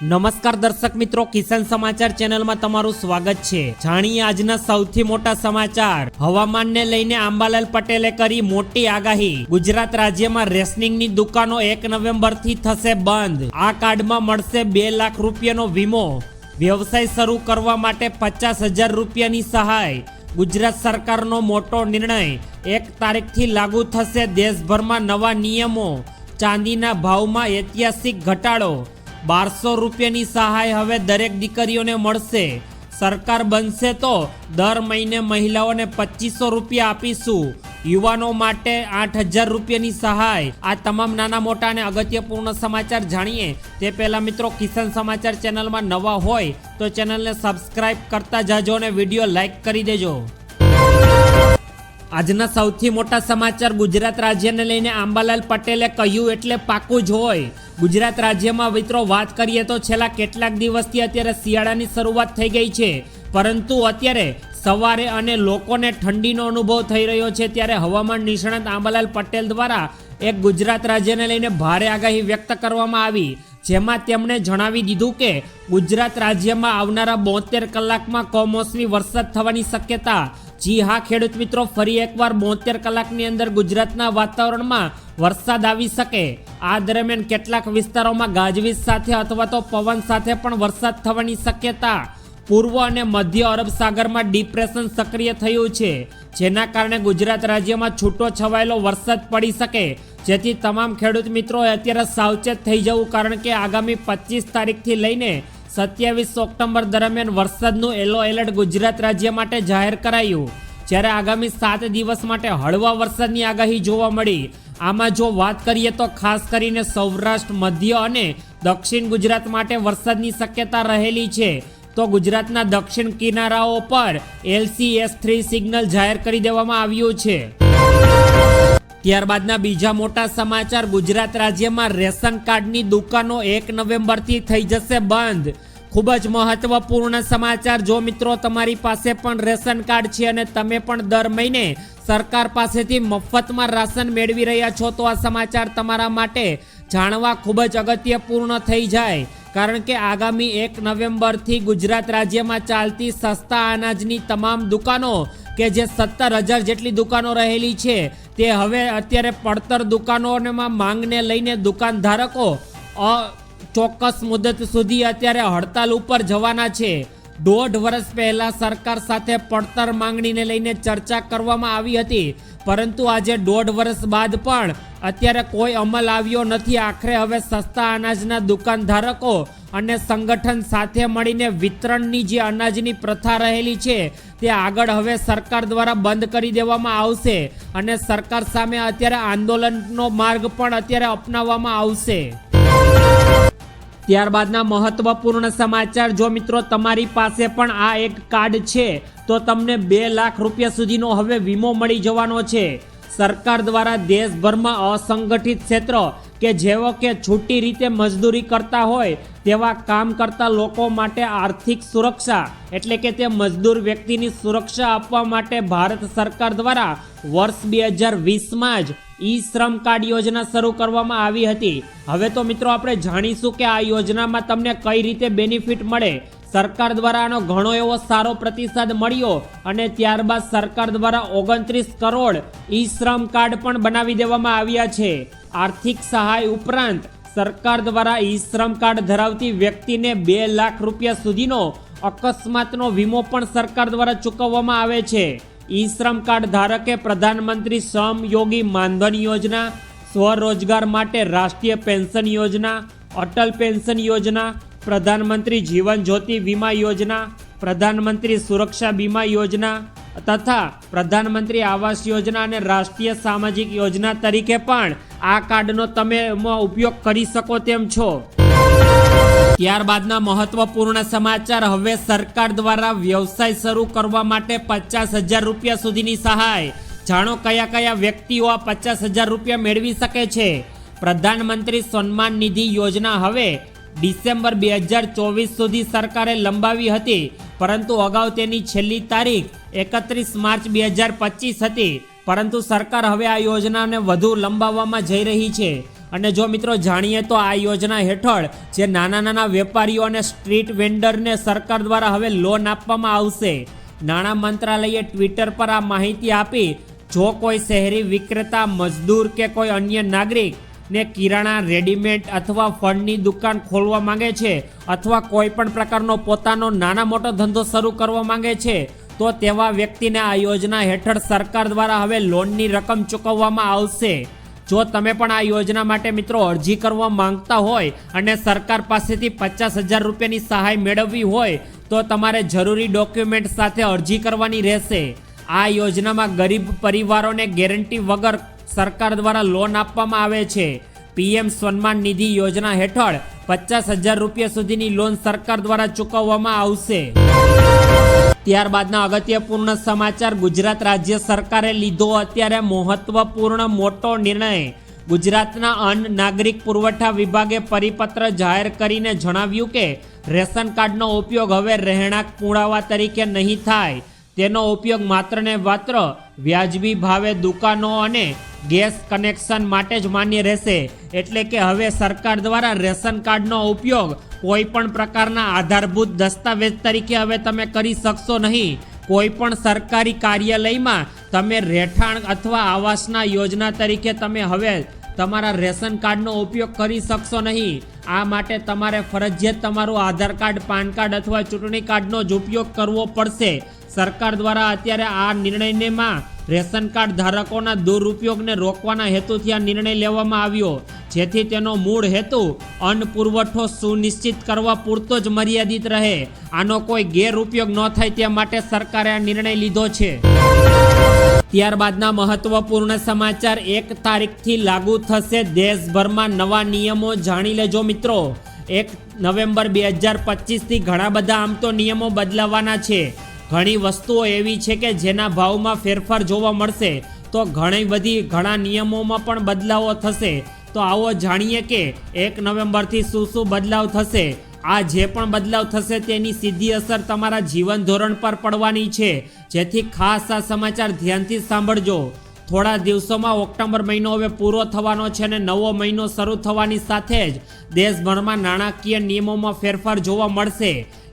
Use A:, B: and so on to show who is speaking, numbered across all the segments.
A: નમસ્કાર દર્શક મિત્રો, કિસાન સમાચાર ચેનલમાં તમારું સ્વાગત છે। જાણીએ આજના સૌથી મોટા સમાચાર। હવામાનને લઈને આંબાલાલ પટેલે કરી મોટી આગાહી। ગુજરાત રાજ્યમાં રેશનિંગની દુકાનો 1 નવેમ્બરથી થશે બંધ। આ કાર્ડમાં મળશે 2 લાખ રૂપિયાનો વીમો। વ્યવસાય શરૂ કરવા માટે 50,000 રૂપિયાની સહાય। ગુજરાત સરકારનો મોટો નિર્ણય, 1 તારીખથી લાગુ થશે દેશભરમાં નવા નિયમો। ચાંદીના ભાવમાં ઐતિહાસિક ઘટાડો। 1200 રૂપિયાની સહાય હવે દરેક દીકરીઓને મળશે। સરકાર બનશે તો દર મહિને મહિલાઓને 2500 રૂપિયા આપીશું। યુવાનો માટે 8000 રૂપિયાની સહાય। આ તમામ નાના મોટા અને અગત્યપૂર્ણ સમાચાર જાણીએ તે પહેલા મિત્રો, કિસાન સમાચાર ચેનલમાં નવા હોય તો ચેનલને સબસ્ક્રાઇબ કરતા જાજો અને વિડીયો લાઈક કરી દેજો। આજના સૌથી મોટા સમાચાર। ગુજરાત રાજ્યને લઈને આંબાલાલ પટેલે કહ્યું એટલે પાકું જ હોય। ગુજરાત રાજ્યમાં મિત્રો વાત કરીએ તો છેલ્લા કેટલાક દિવસથી અત્યારે શિયાળાની શરૂઆત થઈ ગઈ છે, પરંતુ અત્યારે સવારે અને લોકોને ઠંડીનો અનુભવ થઈ રહ્યો છે। ત્યારે હવામાન નિષ્ણાત આંબાલાલ પટેલ દ્વારા એક ગુજરાત રાજ્યને લઈને ભારે આગાહી વ્યક્ત કરવામાં આવી, જેમાં તેમણે જણાવી દીધું કે ગુજરાત રાજ્યમાં આવનારા 72 કલાકમાં કમોસમી વરસાદ થવાની શક્યતા। જી હા ખેડૂત મિત્રો, ફરી એકવાર 72 કલાકની અંદર ગુજરાતના વાતાવરણમાં વરસાદ આવી શકે। આ દરમિયાન કેટલાક વિસ્તારોમાં ગાજવીજ સાથે અથવા તો પવન સાથે પણ વરસાદ થવાની શક્યતા। પૂર્વ અને મધ્ય અરબ સાગરમાં ડિપ્રેશન સક્રિય થયું છે, જેના કારણે ગુજરાત રાજ્યમાં છૂટો છવાયેલો વરસાદ પડી શકે, જેથી તમામ ખેડૂત મિત્રોએ અત્યારે સાવચેત થઈ જવું, કારણ કે આગામી 25 તારીખથી લઈને 27 ઓક્ટોબર દરમિયાન વરસાદનું યલો એલર્ટ ગુજરાત રાજ્ય માટે જાહેર કરાયું। જ્યારે આગામી 7 દિવસ માટે હળવા વરસાદની આગાહી જોવા મળી। આમાં જો વાત કરીએ તો ખાસ કરીને સૌરાષ્ટ્ર, મધ્ય અને દક્ષિણ ગુજરાત માટે વરસાદની શક્યતા રહેલી છે, તો ગુજરાતના દક્ષિણ કિનારાઓ પર LCS3 સિગ્નલ જાહેર કરી દેવામાં આવ્યું છે। ત્યારબાદના બીજા મોટા સમાચાર। ગુજરાત રાજ્યમાં રેશન કાર્ડની દુકાનો 1 નવેમ્બરથી થઈ જશે બંધ। ખૂબ જ મહત્વપૂર્ણ સમાચાર। જો મિત્રો તમારી પાસે પણ રેશન કાર્ડ છે અને તમે પણ દર મહિને સરકાર પાસેથી મફતમાં રાશન મેળવી રહ્યા છો, તો આ સમાચાર તમારા માટે જાણવા ખૂબ જ અગત્યપૂર્ણ થઈ જાય, કારણ કે આગામી 1 નવેમ્બરથી ગુજરાત રાજ્યમાં ચાલતી સસ્તા અનાજની તમામ દુકાનો કે જે 17,000 જેટલી દુકાનો રહેલી છે, તે હવે અત્યારે પડતર દુકાનોમાં માંગને લઈને દુકાનધારકો ચોક્કસ મુદત સુધી અત્યારે હડતાલ ઉપર જવાના છે। 1.5 વર્ષ પહેલા સરકાર સાથે પડતર માંગણીને લઈને ચર્ચા કરવામાં આવી હતી, પરંતુ આજે 1.5 વર્ષ બાદ પણ અત્યારે કોઈ અમલ આવ્યો નથી। આખરે હવે સસ્તા અનાજના દુકાનધારકો અને સંગઠન સાથે મળીને વિતરણની જે અનાજની પ્રથા રહેલી છે તે આગળ હવે સરકાર દ્વારા બંધ કરી દેવામાં આવશે અને સરકાર સામે અત્યારે આંદોલનનો માર્ગ પણ અત્યારે અપનાવવામાં આવશે। ત્યારબાદના મહત્વપૂર્ણ સમાચાર। જો મિત્રો તમારી પાસે પણ આ એક કાર્ડ છે તો તમને 2 લાખ રૂપિયા સુધીનો હવે વીમો મળી જવાનો છે। સરકાર દ્વારા દેશભરમાં અસંગઠિત ક્ષેત્ર કે જેવો કે છૂટી રીતે મજદૂરી કરતા હોય તેવા કામ કરતા લોકો માટે આર્થિક સુરક્ષા એટલે કે તે મજદૂર વ્યક્તિની સુરક્ષા આપવા માટે ભારત સરકાર દ્વારા વર્ષ 2020માં જ ઈ શ્રમ કાર્ડ યોજના શરૂ કરવામાં આવી હતી। હવે તો મિત્રો આપણે જાણીશું કે આ યોજનામાં તમને કઈ રીતે બેનિફિટ મળે। સરકાર દ્વારા આનો ઘણો એવો સારો પ્રતિસાદ મળ્યો અને ત્યારબાદ સરકાર દ્વારા 29 કરોડ ઈ શ્રમ કાર્ડ પણ બનાવી દેવામાં આવ્યા છે। આર્થિક સહાય ઉપરાંત સરકાર દ્વારા ઈ શ્રમ કાર્ડ ધરાવતી વ્યક્તિને 2 લાખ રૂપિયા સુધીનો અકસ્માતનો વીમો પણ સરકાર દ્વારા ચૂકવવામાં આવે છે। ઈ શ્રમ કાર્ડ ધારકે પ્રધાનમંત્રી શ્રમ યોગી માનધન યોજના, સ્વરોજગાર માટે રાષ્ટ્રીય પેન્શન યોજના, અટલ પેન્શન યોજના, પ્રધાનમંત્રી જીવન જ્યોતિ વીમા યોજના, પ્રધાનમંત્રી સુરક્ષા બીમા યોજના તથા પ્રધાનમંત્રી આવાસ યોજના અને રાષ્ટ્રીય સામાજિક યોજના તરીકે પણ આ કાર્ડનો તમે ઉપયોગ કરી શકો તેમ છો। ત્યારબાદના મહત્વપૂર્ણ સમાચાર। હવે સરકાર દ્વારા વ્યવસાય શરૂ કરવા માટે 50,000 રૂપિયા સુધીની સહાય। જાણો કયા કયા વ્યક્તિઓ આ 50,000 રૂપિયા મેળવી શકે છે। પ્રધાનમંત્રી સન્માન નિધિ યોજના હવે ડિસેમ્બર 2024 સુધી સરકારે લંબાવી હતી, પરંતુ અગાઉ તેની છેલ્લી તારીખ 31 માર્ચ 2025 હતી, પરંતુ સરકાર હવે આ યોજનાને વધુ લંબાવવામાં જઈ રહી છે। અને જો મિત્રો જાણીએ તો આ યોજના હેઠળ જે નાના વેપારીઓ અને સ્ટ્રીટ વેન્ડરને સરકાર દ્વારા હવે લોન આપવામાં આવશે. નાણાં મંત્રાલયે ટ્વિટર પર આ માહિતી આપી. જો કોઈ શહેરી વિક્રેતા, મજદૂર કે કોઈ અન્ય નાગરિક ને કિરાણા, રેડીમેડ અથવા ફળની દુકાન ખોલવા માંગે છે અથવા કોઈ પણ પ્રકારનો પોતાનો નાના મોટો ધંધો શરૂ કરવા માંગે છે તો તેવા વ્યક્તિને આ યોજના હેઠળ સરકાર દ્વારા હવે લોનની રકમ ચૂકવવામાં આવશે. જો તમે પણ આ યોજના માટે મિત્રો અરજી કરવા માંગતા હોય અને સરકાર પાસેથી 50,000 રૂપિયાની સહાય મેળવવી હોય તો તમારે જરૂરી ડોક્યુમેન્ટ સાથે અરજી કરવાની રહેશે. આ યોજનામાં ગરીબ પરિવારોને ગેરંટી વગર સરકાર દ્વારા લોન આપવામાં આવે છે. પીએમ સન્માન નિધિ યોજના હેઠળ 50,000 રૂપિયા સુધીની લોન સરકાર દ્વારા ચૂકવવામાં આવશે. ત્યારબાદના અગત્યપૂર્ણ સમાચાર. ગુજરાત રાજ્ય સરકારે લીધો અત્યારે મહત્વપૂર્ણ મોટો નિર્ણય. ગુજરાતના અન્ન નાગરિક પુરવઠા વિભાગે પરિપત્ર જાહેર કરીને જણાવ્યું કે રેશન કાર્ડનો ઉપયોગ હવે રહેણાંક પુરાવા તરીકે નહીં થાય. તેનો ઉપયોગ માત્ર ને માત્ર વ્યાજબી ભાવે દુકાનો અને ગેસ કનેક્શન માટે જ માન્ય રહેશે. એટલે કે હવે સરકાર દ્વારા રેશન કાર્ડનો ઉપયોગ કોઈ પણ પ્રકારના આધારભૂત દસ્તાવેજ તરીકે હવે તમે કરી શકશો નહીં. કોઈ પણ સરકારી કાર્યાલયમાં તમે રહેઠાણ અથવા આવાસના યોજના તરીકે તમે હવે તમારા રેશન કાર્ડનો ઉપયોગ કરી શકશો નહીં. આ માટે તમારે ફરજિયાત તમારું આધાર કાર્ડ, પાન કાર્ડ અથવા ચૂંટણી કાર્ડનો જ ઉપયોગ કરવો પડશે. સરકાર દ્વારા અત્યારે આ નિર્ણયમાં રેશન કાર્ડ ધારકોના દુરુપયોગને રોકવાના હેતુથી આ નિર્ણય લેવામાં આવ્યો, જેથી તેનો મૂળ હેતુ અન્ન પુરવઠો સુનિશ્ચિત કરવા પૂરતો જ મર્યાદિત રહે. આનો કોઈ ગેરઉપયોગ ન થાય તે માટે સરકારે આ નિર્ણય લીધો છે. ત્યારબાદના મહત્વપૂર્ણ સમાચાર. 1 તારીખથી લાગુ થશે દેશભરમાં નવા નિયમો. જાણી લેજો મિત્રો. 1 નવેમ્બર 2025થી ઘણા બધા આમ તો નિયમો બદલાવાના છે. ઘણી વસ્તુઓ એવી છે કે જેના ભાવમાં ફેરફાર જોવા મળશે, તો ઘણા નિયમોમાં પણ બદલાવો થશે. તો આવો જાણીએ કે 1 નવેમ્બરથી શું બદલાવ થશે. આ જે પણ બદલાવ થશે તેની સીધી અસર તમારા જીવન ધોરણ પર પડવાની છે, જેથી ખાસ આ સમાચાર ધ્યાનથી સાંભળજો. થોડા દિવસોમાં ઓક્ટોબર મહિનો હવે પૂરો થવાનો છે અને નવો મહિનો શરૂ થવાની સાથે જ દેશભરમાં નાણાકીય નિયમોમાં ફેરફાર જોવા મળશે.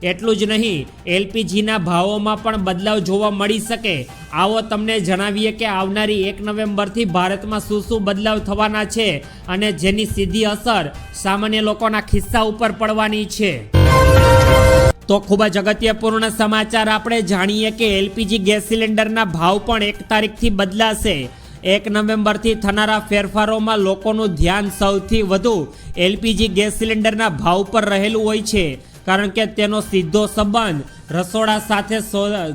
A: એટલું જ નહીં, એલપીજીના ભાવોમાં પણ બદલાવ જોવા મળી શકે. આવો તમને જણાવીએ કે આવનારી 1 નવેમ્બરથી ભારતમાં શું બદલાવ થવાના છે અને જેની સીધી અસર સામાન્ય લોકોના ખિસ્સા ઉપર પડવાની છે. તો ખૂબ જ અગત્યપૂર્ણ સમાચાર. આપણે જાણીએ કે એલપીજી ગેસ સિલિન્ડરના ભાવ પણ 1 તારીખથી બદલાશે. 1 નવેમ્બરથી થનારા ફેરફારોમાં લોકોનું ધ્યાન સૌથી વધુ એલપીજી ગેસ સિલિન્ડરના ભાવ પર રહેલું હોય છે, કારણ કે તેનો સીધો સંબંધ રસોડા સાથે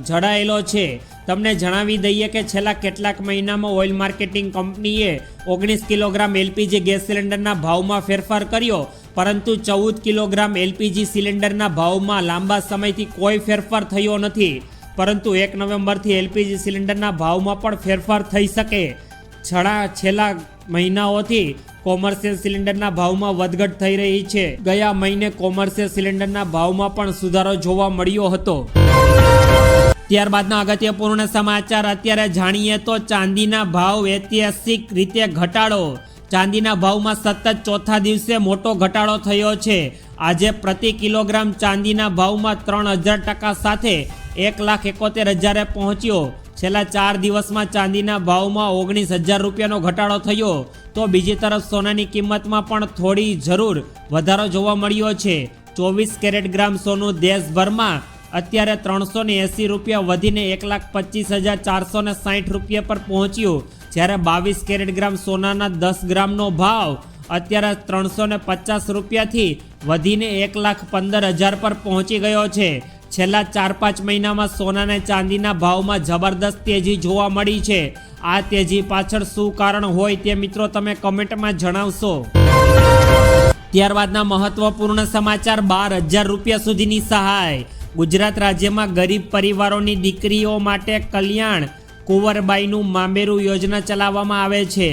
A: જોડાયેલો છે. તમને જણાવી દઈએ કે છેલ્લા કેટલાક મહિનામાં ઓઇલ માર્કેટિંગ કંપનીએ 19 કિલોગ્રામ એલપીજી ગેસ સિલિન્ડરના ભાવમાં ફેરફાર કર્યો, પરંતુ 14 કિલોગ્રામ એલપીજી સિલિન્ડરના ભાવમાં લાંબા સમયથી કોઈ ફેરફાર થયો નથી. પરંતુ 1 નવેમ્બરથી એલપીજી સિલિન્ડરના ભાવમાં પણ ફેરફાર થઈ શકે. છેલ્લા મહિનાઓથી કોમર્શિયલ સિલિન્ડરના ભાવમાં વધઘટ થઈ રહી છે. ગયા મહિને કોમર્શિયલ સિલિન્ડરના ભાવમાં પણ સુધારો જોવા મળ્યો હતો. ત્યારબાદના અગત્યપૂર્ણ સમાચાર. અત્યારે જાણીએ તો ચાંદીના ભાવ ઐતિહાસિક રીતે ઘટાડો. ચાંદીના ભાવમાં સતત ચોથા દિવસે મોટો ઘટાડો થયો છે. આજે પ્રતિ કિલોગ્રામ ચાંદીના ભાવમાં 3000% સાથે 1,71,000 પહોંચ્યો. છેલ્લા 4 દિવસમાં ચાંદીના ભાવમાં 19,000 રૂપિયાનો ઘટાડો થયો. તો બીજી તરફ સોનાની કિંમતમાં પણ થોડી જરૂર વધારો જોવા મળ્યો છે. 24 કેરેટ ગ્રામ સોનું દેશભરમાં અત્યારે 380 રૂપિયા વધીને 1,25,460 રૂપિયા પર પહોંચ્યું, જ્યારે 22 કેરેટ ગ્રામ સોનાના 10 ગ્રામનો ભાવ અત્યારે 350 રૂપિયાથી વધીને 1,15,000 પર પહોંચી ગયો છે. છેલ્લા 4-5 મહિનામાં સોના અને ચાંદીના ભાવમાં જબરદસ્ત તેજી જોવા મળી છે. આ તેજી પાછળ શું કારણ હોય તે મિત્રો તમે કમેન્ટમાં જણાવશો. ત્યારબાદના મહત્વપૂર્ણ સમાચાર. 12,000 રૂપિયા સુધીની સહાય. ગુજરાત રાજ્યમાં ગરીબ પરિવારોની દીકરીઓ માટે કલ્યાણ કુંવરબાઈનું મામેરું યોજના ચલાવવામાં આવે છે.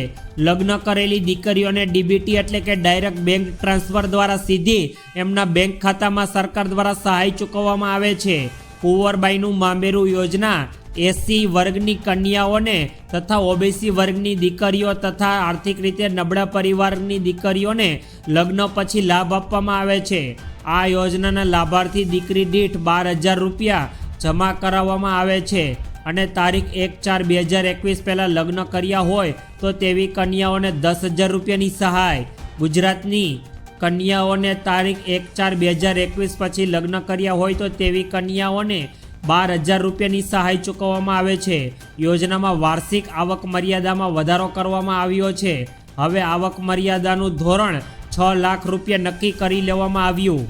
A: લગ્ન કરેલી દીકરીઓને ડીબીટી એટલે કે ડાયરેક્ટ બેંક ટ્રાન્સફર દ્વારા સીધી એમના બેંક ખાતામાં સરકાર દ્વારા સહાય ચૂકવવામાં આવે છે. કુંવરબાઈનું મામેરું યોજના એસસી વર્ગની કન્યાઓને તથા ઓબીસી વર્ગની દીકરીઓ તથા આર્થિક રીતે નબળા પરિવારની દીકરીઓને લગ્ન પછી લાભ આપવામાં આવે છે. આ યોજનાના લાભાર્થી દીકરી દીઠ 12,000 રૂપિયા જમા કરાવવામાં આવે છે અને તારીખ 1/4/2021 પહેલાં લગ્ન કર્યા હોય તો તેવી કન્યાઓને 10,000 રૂપિયાની સહાય. ગુજરાતની કન્યાઓને તારીખ 1/4/2021 પછી લગ્ન કર્યા હોય તો તેવી કન્યાઓને 12,000 રૂપિયાની સહાય ચૂકવવામાં આવે છે. યોજનામાં વાર્ષિક આવક મર્યાદામાં વધારો કરવામાં આવ્યો છે. હવે આવક મર્યાદાનું ધોરણ 6 લાખ રૂપિયા નક્કી કરી લેવામાં આવ્યું.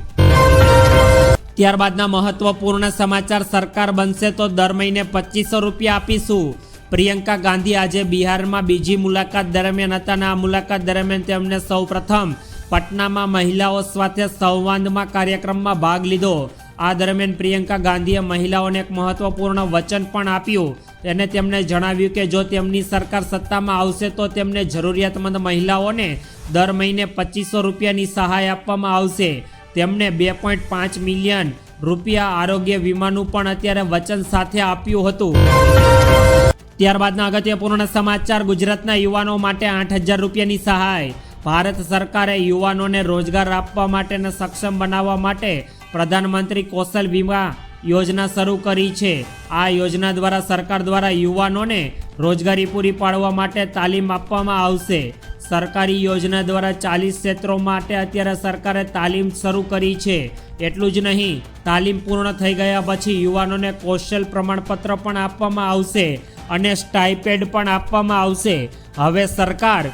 A: ત્યારબાદના મહત્વપૂર્ણ સમાચાર. સરકાર બનશે તો દર મહિને 2,500 રૂપિયા આપીશું. પ્રિયંકા ગાંધી આજે બિહારમાં બીજી મુલાકાત દરમિયાન હતા અને આ મુલાકાત દરમિયાન તેમણે સૌપ્રથમ પટનામાં મહિલાઓ સાથે સંવાદમાં કાર્યક્રમમાં ભાગ લીધો. આ દરમિયાન પ્રિયંકા ગાંધીએ મહિલાઓને એક મહત્વપૂર્ણ વચન પણ આપ્યું અને તેમણે જણાવ્યું કે જો તેમની સરકાર સત્તામાં આવશે તો તેમને જરૂરિયાતમંદ મહિલાઓને દર મહિને 2,500 રૂપિયાની સહાય આપવામાં આવશે. તેમણે 2.5 મિલિયન રૂપિયા આરોગ્ય વીમાનું પણ અત્યારે વચન સાથે આપ્યું હતું. ત્યારબાદના અગત્યપૂર્ણ સમાચાર. ગુજરાતના યુવાનો માટે 8,000 રૂપિયાની સહાય. ભારત સરકારે યુવાનોને રોજગાર આપવા માટે અને સક્ષમ બનાવવા માટે પ્રધાનમંત્રી કૌશલ વીમા યોજના શરૂ કરી છે. આ યોજના દ્વારા સરકાર દ્વારા યુવાનોને રોજગારી પૂરી પાડવા માટે તાલીમ આપવામાં આવશે. સરકારી યોજના દ્વારા 40 ક્ષેત્રો માટે અત્યારે સરકારે તાલીમ શરૂ કરી છે. એટલું જ નહીં, તાલીમ પૂર્ણ થઈ ગયા પછી યુવાનોને કૌશલ પ્રમાણપત્ર પણ આપવામાં આવશે અને સ્ટાઇપેન્ડ પણ આપવામાં આવશે. હવે સરકાર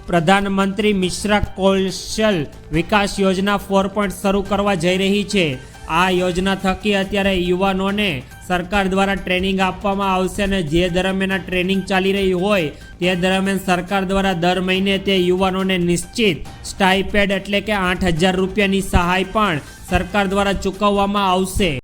A: પ્રધાનમંત્રી મિશ્ર કૌશલ વિકાસ યોજના 4 શરૂ કરવા જઈ રહી છે. આ યોજના થકી અત્યારે યુવાનોને સરકાર દ્વારા ટ્રેનિંગ આપવામાં આવશે અને જે દરમિયાન ટ્રેનિંગ ચાલી રહી હોય તે દરમિયાન સરકાર દ્વારા દર મહિને તે યુવાનોને નિશ્ચિત સ્ટાઇપેન્ડ એટલે કે 8,000 રૂપિયાની સહાય પણ સરકાર દ્વારા ચૂકવવામાં આવશે.